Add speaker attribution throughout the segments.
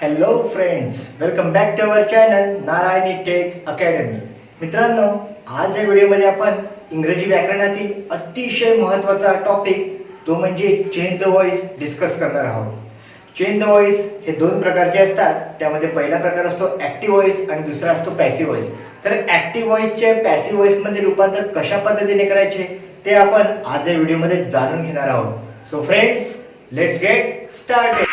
Speaker 1: Hello friends, welcome back to our channel Narayani tech academy. मित्रांनो, आज या व्हिडिओमध्ये आपण इंग्रजी व्याकरणातील अतिशय महत्त्वाचा टॉपिक तो म्हणजे चेंज द व्हॉइस डिस्कस करणार आहोत. चेंज द व्हॉइस हे दोन प्रकारचे असतात. त्यामध्ये पहिला प्रकार असतो ॲक्टिव्ह व्हॉइस आणि दुसरा असतो पॅसिव्ह व्हॉइस. तर ॲक्टिव्ह व्हॉइसचे पॅसिव्ह व्हॉइसमध्ये रूपांतर कशा पद्धतीने करायचे ते आपण आज या व्हिडिओमध्ये जाणून घेणार आहोत. So friends, let's get started.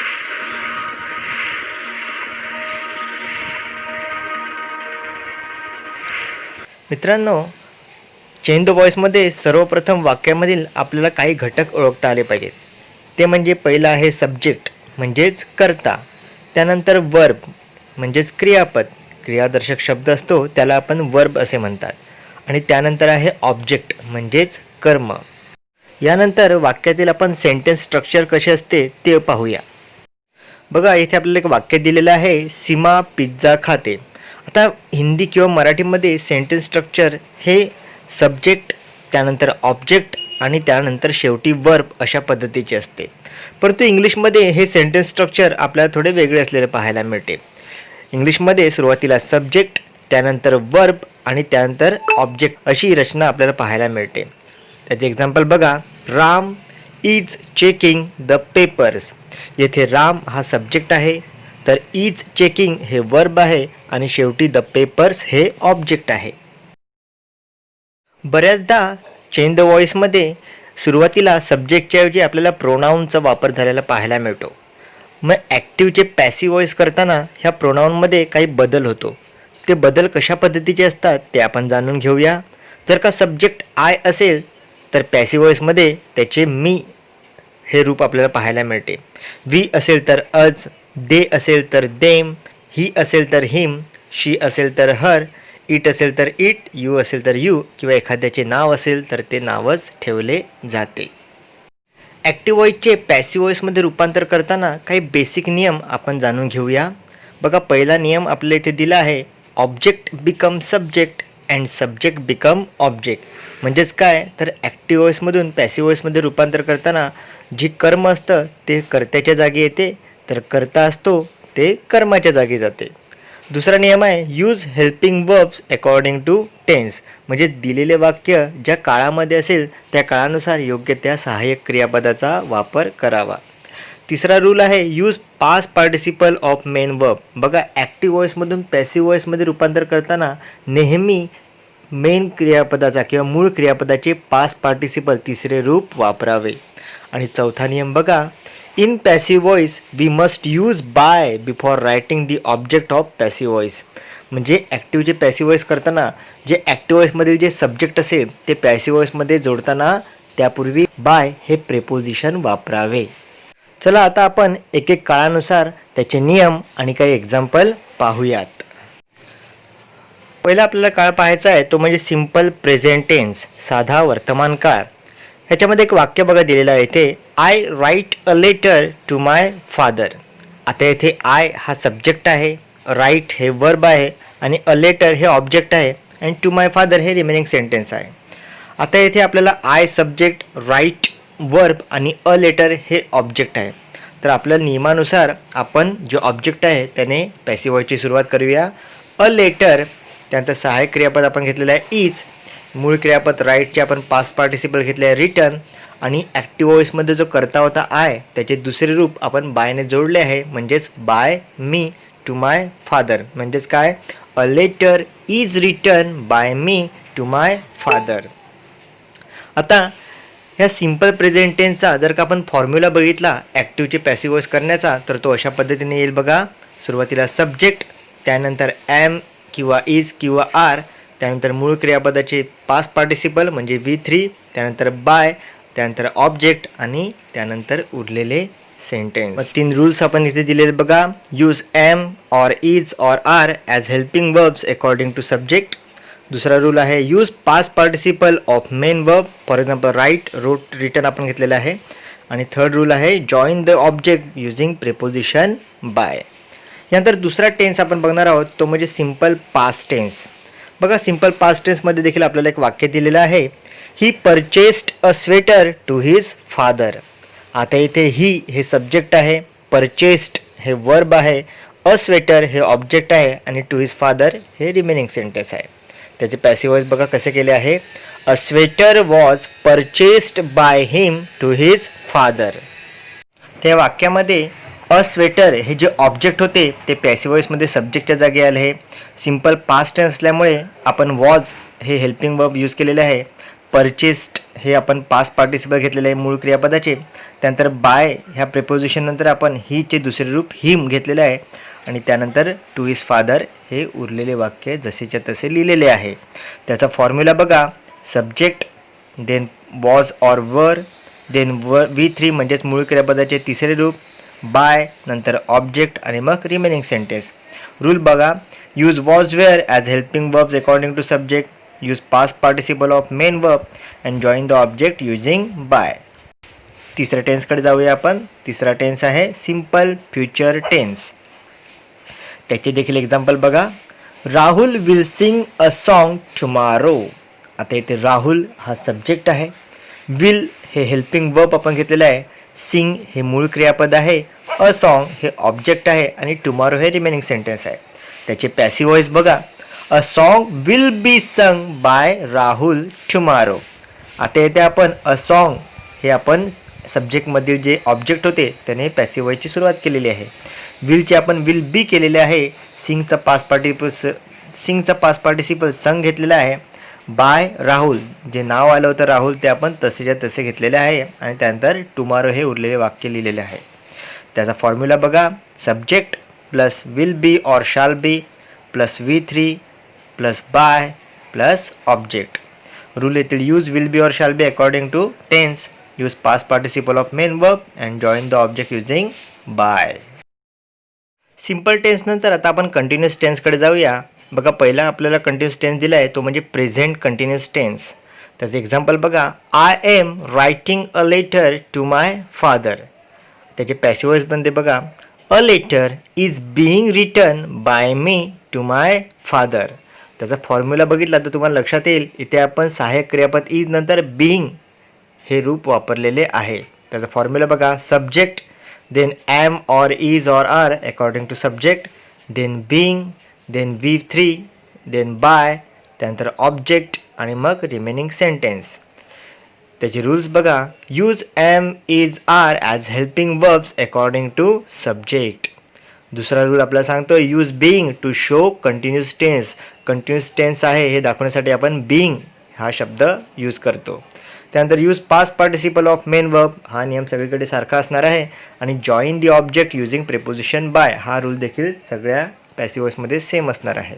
Speaker 1: मित्रांनो, चेंज द व्हॉइसमध्ये सर्वप्रथम वाक्यामधील आपल्याला काही घटक ओळखता आले पाहिजेत. ते म्हणजे पहिला आहे सब्जेक्ट म्हणजेच कर्ता, त्यानंतर वर्ब म्हणजेच क्रियापद, क्रियादर्शक शब्द असतो त्याला आपण वर्ब असे म्हणतात, आणि त्यानंतर आहे ऑब्जेक्ट म्हणजेच कर्म. यानंतर वाक्यातील आपण सेंटेन्स स्ट्रक्चर कसे असते ते पाहूया. बघा, इथे आपल्याला एक वाक्य दिलेलं आहे, सीमा पिझ्झा खाते. आता हिंदी किंवा मराठीमध्ये सेंटेन्स स्ट्रक्चर हे सब्जेक्ट, त्यानंतर ऑब्जेक्ट आणि त्यानंतर शेवटी वर्ब अशा पद्धतीचे असते. परंतु इंग्लिशमध्ये हे सेंटेन्स स्ट्रक्चर आपल्याला थोडे वेगळे असलेले पाहायला मिळते. इंग्लिशमध्ये सुरुवातीला सब्जेक्ट, त्यानंतर वर्ब आणि त्यानंतर ऑब्जेक्ट अशी रचना आपल्याला पाहायला मिळते. त्याचे एक्झाम्पल बघा, Ram is checking the papers. येथे राम हा सब्जेक्ट आहे, तर इज चेकिंग हे वर्ब आहे आणि शेवटी द पेपर्स हे ऑब्जेक्ट आहे. बऱ्याचदा चेंज द व्हॉइसमध्ये सुरुवातीला सब्जेक्टच्या ऐवजी आपल्याला प्रोनाऊनचा वापर झालेला पाहायला मिळतो. मग ॲक्टिव्हचे पॅसिव्ह व्हॉइस करताना ह्या प्रोनाऊनमध्ये काही बदल होतो. ते बदल कशा पद्धतीचे असतात ते आपण जाणून घेऊया. जर का सब्जेक्ट आय असेल तर पॅसिव्ह व्हॉइसमध्ये त्याचे मी हे रूप आपल्याला पाहायला मिळते. वी असेल तर अज, दे असेल तर देम, ही असेल तर हिम, शी असेल तर हर, इट असेल तर इट, यू असेल तर यू, किंवा एखाद्याचे नाव असेल तर ते नावच ठेवले जाते. ॲक्टिव्ह व्हॉइसचे पॅसिव्ह व्हॉइसमध्ये रूपांतर करताना काही बेसिक नियम आपण जाणून घेऊया. बघा, पहिला नियम आपल्याला इथे दिला आहे, object become subject and subject become object. म्हणजेच काय, तर ॲक्टिव्ह व्हॉइसमधून पॅसिव्ह व्हॉइसमध्ये रूपांतर करताना जी कर्म असतं ते कर्त्याच्या जागी येते, तर कर्ता असतो ते कर्माच्या जागी जाते. दुसरा नियम आहे, use helping verbs according to tense. म्हणजे दिलेले वाक्य ज्या काळामध्ये असेल त्या काळानुसार योग्य त्या सहाय्यक क्रियापदाचा वापर करावा. तिसरा रूल आहे, use past participle of main verb. बघा, ॲक्टिव्ह व्हॉइसमधून पॅसिव्ह व्हॉइसमध्ये रूपांतर करताना नेहमी मेन क्रियापदाचा किंवा मूळ क्रियापदाचे पास्ट पार्टिसिपल तिसरे रूप वापरावे. आणि चौथा नियम बघा, in passive voice we must use by before writing the object of passive voice. म्हणजे ॲक्टिव्हचे पॅसिव्ह व्हॉइस करताना जे ॲक्टिव्ह व्हॉइसमधील जे सब्जेक्ट असेल ते पॅसिव्ह व्हॉइसमध्ये जोडताना त्यापूर्वी बाय हे प्रेपोजिशन वापरावे. चला, आता आपण एक एक काळानुसार त्याचे नियम आणि काही एक्झाम्पल पाहूयात. पहिला आपल्याला काळ पाहायचा आहे तो म्हणजे सिम्पल प्रेझेंट टेन्स, साधा वर्तमान काळ. ह्याच्यामध्ये एक वाक्य बघा दिलेलं आहे इथे, I write a letter to my father. आता इथे आय हा सब्जेक्ट आहे, राईट हे वर्ब आहे आणि अ लेटर हे ऑब्जेक्ट आहे आणि टू माय फादर हे रिमेनिंग सेंटेन्स आहे. आता इथे आपल्याला आय सब्जेक्ट, राईट वर्ब आणि अ लेटर हे ऑब्जेक्ट आहे. तर आपल्या नियमानुसार आपण जे ऑब्जेक्ट आहे त्याने पॅसिव्ह व्हॉइसची सुरुवात करूया. अ लेटर, त्यानंतर सहाय्यक क्रियापद आपण घेतलेलं आहे इज, मूळ क्रियापद राईटचे आपण पास्ट पार्टिसिपल घेतले आहे रिटर्न, आणि ॲक्टिव्ह व्हॉइसमध्ये जो करता होता आय त्याचे दुसरे रूप आपण बायने जोडले आहे, म्हणजेच by me to my father. म्हणजेच काय, a letter is written by me to my father. आता ह्या सिम्पल प्रेझेंट टेन्सचा जर का आपण फॉर्म्युला बघितला ॲक्टिव्हचे पॅसिव्ह व्हॉइस करण्याचा, तर तो अशा पद्धतीने येईल बघा. सुरुवातीला सब्जेक्ट, त्यानंतर ॲम किंवा इज किंवा आर, त्यानंतर मूळ क्रियापदाचे पास्ट पार्टिसिपल म्हणजे V3, त्यानंतर बाय, त्यानंतर ऑब्जेक्ट आणि त्यानंतर उरलेले सेंटेन्स. मग 3 रूल्स आपण इथे दिलेले बघा. Use am or is or are as helping verbs according to subject. दुसरा रूल आहे, use past participle of main verb, for example write, wrote, written आपण घेतलेलं आहे. आणि थर्ड रूल आहे, join the object using preposition by. यानंतर दुसरा tense आपण बघणार आहोत तो म्हणजे सिम्पल पास्ट टेन्स. बघा, सिम्पल पास्ट टेन्समध्ये देखील आपल्याला एक वाक्य दिलेलं आहे, ही purchased a sweater to his father. आता इथे ही हे सब्जेक्ट आहे, परचेस्ड हे वर्ब आहे, अ स्वेटर हे ऑब्जेक्ट आहे आणि टू हिज फादर हे रिमेनिंग सेंटेन्स आहे. त्याचे पॅसिव्ह वॉइस बघा कसे केले आहे. A sweater was purchased by him to his father. त्या वाक्यामध्ये अ स्वेटर हे जे ऑब्जेक्ट होते ते पॅसिव्ह वॉइसमध्ये सब्जेक्टच्या जागी आले आहे. सिम्पल पास्ट टेन्स असल्यामुळे आपण वॉज हे हेल्पिंग वर्ब यूज केलेले आहे. परचेस्ड हे आपण पास्ट पार्टिसिपल घेतलेले आहे मूळ क्रियापदाचे. त्यानंतर बाय ह्या प्रिपोजिशन नंतर आपण हीचे दुसरे रूप हिम घेतलेले आहे आणि त्यानंतर टू हिज फादर हे उरलेले वाक्य जसेच्या तसे लिहिलेले आहे. त्याचा फॉर्म्युला बघा. Subject then was or were then V3 म्हणजेच मूळ क्रियापदाचे तिसरे रूप, बाय नंतर ऑब्जेक्ट आणि मग रिमेनिंग सेंटेन्स. रूल बघा. Use was were as helping verbs according to subject. Use past participle of main verb and join the object using by. तिसऱ्या टेन्सकडे जाऊया आपण. तिसरा टेन्स आहे सिम्पल फ्युचर टेन्स. त्याचे देखील एक्झाम्पल बघा. Rahul will sing a song tomorrow. आता इथे राहुल हा सब्जेक्ट आहे, विल हे हेल्पिंग वर्ब आपण घेतलेलं आहे, सिंग हे मूळ क्रियापद आहे, अ सॉन्ग हे ऑब्जेक्ट आहे आणि टुमारो हे रिमेनिंग सेंटेन्स आहे. त्याचे पॅसिव्ह वॉइस बघा. A song will be sung by Rahul tomorrow. आता इथे आपण अ सॉन्ग हे आपण सब्जेक्टमधील जे ऑब्जेक्ट होते त्याने पॅसिव्ह वॉइसची सुरुवात केलेली आहे. विलचे आपण विल बी केलेले आहे. सिंगचा पास्ट पार्टिसिपल संग घेतलेला आहे. बाय राहुल जे नाव आलं होतं राहुल ते आपण तसेच्या तसे घेतलेले आहे आणि त्यानंतर टुमारो हे उरलेले वाक्य लिहिलेले आहे. त्याचा फॉर्म्युला बघा. Subject plus will be or shall be plus V3 plus by plus object. Rule येथील use will be or shall be according to tense. Use past participle of main verb and join the object using by. Simple tense नंतर आता आपण continuous टेन्सकडे जाऊया. बघा पहिला आपल्याला continuous tense दिला आहे तो म्हणजे प्रेझेंट कंटिन्युअस टेन्स. त्याचं एक्झाम्पल बघा. I am writing a letter to my father. त्याचे पॅसिव्ह वॉइस बनते बघा. A letter is being written by me to my father. त्याचा फॉर्म्युला बघितला तर तुम्हाला लक्षात येईल इथे आपण सहाय्यक क्रियापद इज नंतर बिईंग हे रूप वापरलेले आहे. त्याचा फॉर्म्युला बघा. Subject then am or is or are according to subject then being then V3 then by त्यानंतर ऑब्जेक्ट आणि मग रिमेनिंग सेंटेन्स. त्याचे रूल्स बघा. Use am is are as helping verbs according to subject. दुसरा rule आपल्याला सांगतो use being to show continuous tense. Continuous tense आहे हे दाखवण्यासाठी आपण बिईंग हा शब्द यूज करतो. त्यानंतर use past participle of main verb हा नियम सगळीकडे सारखा असणार आहे आणि join the object using preposition by हा रूल देखील सगळ्या पॅसिव्ह वॉइसमध्ये सेम असणार आहे.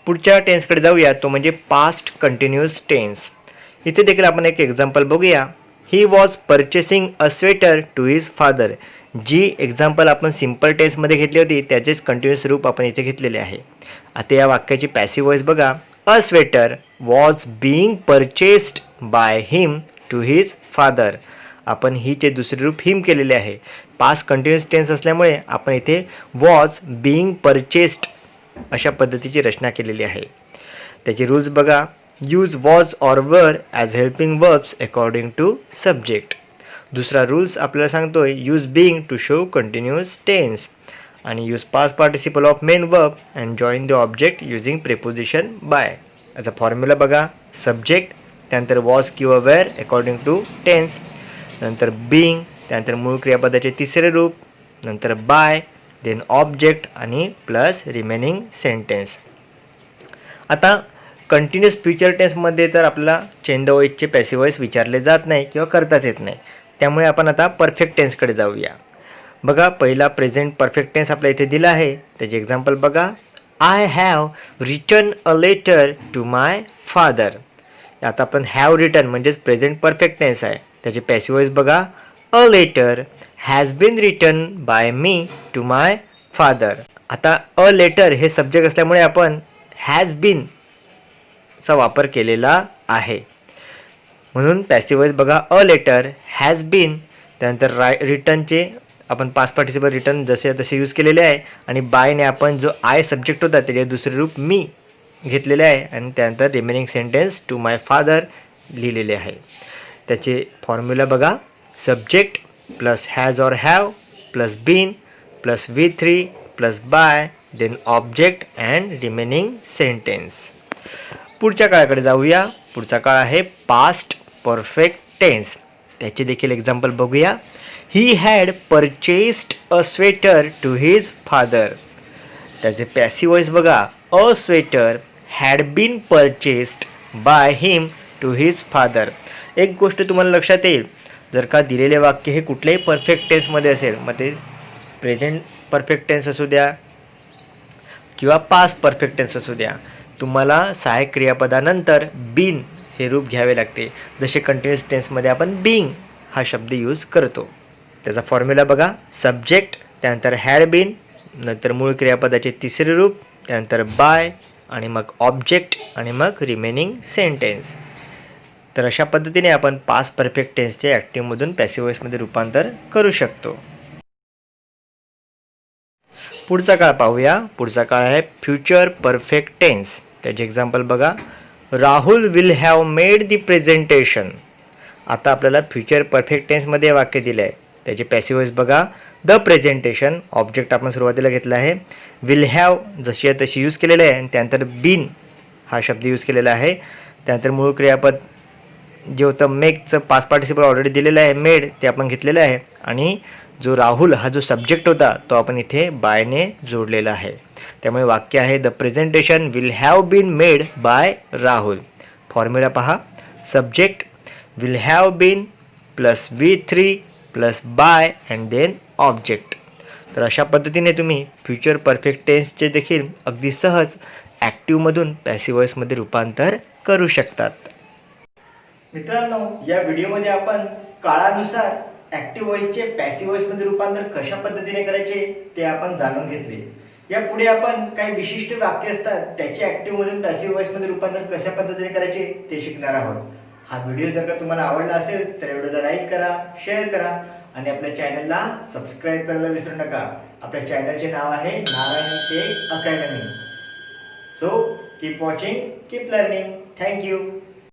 Speaker 1: पुढच्या टेन्सकडे जाऊया तो म्हणजे पास्ट कंटिन्युअस टेन्स. इथे देखील आपण एक एक्झाम्पल बघूया. He was purchasing a sweater to his father. जी एक्झाम्पल आपण सिम्पल टेन्समध्ये घेतली होती त्याचेच कंटिन्युअस रूप आपण इथे घेतलेले आहे. आता या वाक्याची पॅसिव्ह वॉइस बघा. A sweater was being purchased by him to his father. आपण हीचे दुसरे रूप हिम केलेले आहे. पास्ट कंटिन्युअस टेन्स असल्यामुळे आपण इथे वॉज बिईंग परचेस्ड अशा पद्धतीची रचना केलेली आहे. त्याचे रूल्स बघा. Use was or were as helping verbs according to subject. दुसरा रूल्स आपल्याला सांगतोय use being to show continuous tense आणि use past participle of main verb and join the object using preposition by. याचा formula बघा. Subject त्यानंतर was किंवा were according to tense नंतर being त्यानंतर मूळ क्रियापदाचे तिसरे रूप नंतर बाय देन ऑब्जेक्ट आणि प्लस रिमेनिंग सेंटेन्स. आता कंटिन्युअस फ्युचर टेन्समध्ये तर आपल्याला चेंज द वॉइसचे पॅसिव्ह वॉइस विचारले जात नाही किंवा करताच येत नाही. त्यामुळे आपण आता परफेक्ट टेन्सकडे जाऊया. बघा पहिला प्रेझेंट परफेक्ट टेन्स आपल्या इथे दिला आहे. त्याचे एक्झाम्पल बघा. I have written a letter to my father. आता आपण हॅव रिटन म्हणजेच प्रेझेंट परफेक्ट टेन्स आहे. त्याचे पॅसिव्ह वॉइस बघा. A letter has been written by me to my father. आता अ लेटर हे सब्जेक्ट असल्यामुळे आपण हॅज बीन चा वापर केलेला आहे म्हणून पॅसिव्ह वॉइस बघा. अ लेटर हॅज बीन त्यानंतर रिटनचे आपण पास्ट पार्टिसिपल रिटर्न जसे तसे यूज केलेले आहे आणि बायने आपण जो आय सब्जेक्ट होता त्याचे दुसरे रूप मी घेतलेले आहे आणि त्यानंतर remaining sentence to my father लिहिलेले आहे. त्याचे फॉर्म्युला बघा. Subject plus has or have plus been plus V3 plus by then object and remaining sentence. पुढच्या काळाकडे जाऊया. पुढचा काळ आहे पास्ट परफेक्ट टेन्स. त्याचे देखील एक्झाम्पल बघूया. He had purchased a sweater to his father. त्याचे पॅसिव्ह वॉइस बघा. A sweater had been purchased by him to his father. एक गोष्ट तुम्हाला लक्षात येईल, जर का दिलेले वाक्य हे कुठल्याही परफेक्ट टेन्समध्ये असेल, मग ते प्रेझेंट परफेक्ट टेन्स असू द्या किंवा पास्ट परफेक्ट टेन्स असू द्या, तुम्हाला सहाय्यक क्रियापदानंतर बीन हे रूप घ्यावे लागते. जसे कंटिन्युअस टेन्समध्ये आपण बीइंग हा शब्द यूज करतो. त्याचा फॉर्म्युला बघा. सब्जेक्ट, त्यानंतर हॅड बीन, नंतर मूळ क्रियापदाचे तिसरे रूप, त्यानंतर बाय आणि मग ऑब्जेक्ट आणि मग रिमेनिंग सेंटेन्स. तर अशा पद्धतीने आपण पास्ट परफेक्ट टेन्सचे ॲक्टिव्हमधून पॅसिव्ह वॉइसमध्ये रूपांतर करू शकतो. पुढचा काळ पाहूया. पुढचा काळ आहे फ्युचर परफेक्ट टेन्स. त्याचे एक्झाम्पल बघा. Rahul will have made the presentation. आता आपल्याला फ्युचर परफेक्ट टेन्समध्ये वाक्य दिलं आहे. त्याचे पॅसिव्ह वॉइस बघा. द प्रेझेंटेशन, ऑब्जेक्ट आपण सुरुवातीला घेतला आहे. विल हॅव जशी आहे तशी यूज केलेलं आहे आणि त्यानंतर बीन हा शब्द यूज केलेला आहे. त्यानंतर मूळ क्रियापद जे होतं मेकचं पास्ट पार्टिसिपल ऑलरेडी दिलेलं आहे, मेड ते आपण घेतलेलं आहे. आणि जो राहुल हा जो सब्जेक्ट होता तो आपण इथे बायने जोडलेला आहे. त्यामुळे वाक्य आहे the presentation will have been made by Rahul. Formula पहा. Subject will have been plus V3 plus by and then object. तर अशा पद्धतीने तुम्ही फ्युचर परफेक्ट टेन्सचे देखील अगदी सहज ॲक्टिव्हमधून पॅसिव्ह वॉइसमध्ये रूपांतर करू शकतात. मित्रांनो, या व्हिडिओमध्ये आपण काळानुसार ॲक्टिव्ह व्हॉइसचे पॅसिव्ह व्हॉइसमध्ये रूपांतर कशा पद्धतीने करायचे ते आपण जाणून घेतले. यापुढे आपण काही विशिष्ट वाक्य असतात त्याचे ॲक्टिव्हमधून पॅसिव्ह व्हॉइसमध्ये रूपांतर कशा पद्धतीने करायचे ते शिकणार आहोत. हा व्हिडिओ जर का तुम्हाला आवडला असेल तर व्हिडिओला लाईक करा, शेअर करा आणि आपल्या चॅनलला सबस्क्राईब करायला विसरू नका. आपल्या चॅनलचे नाव आहे Narayan tech academy. So keep watching, keep learning. Thank you.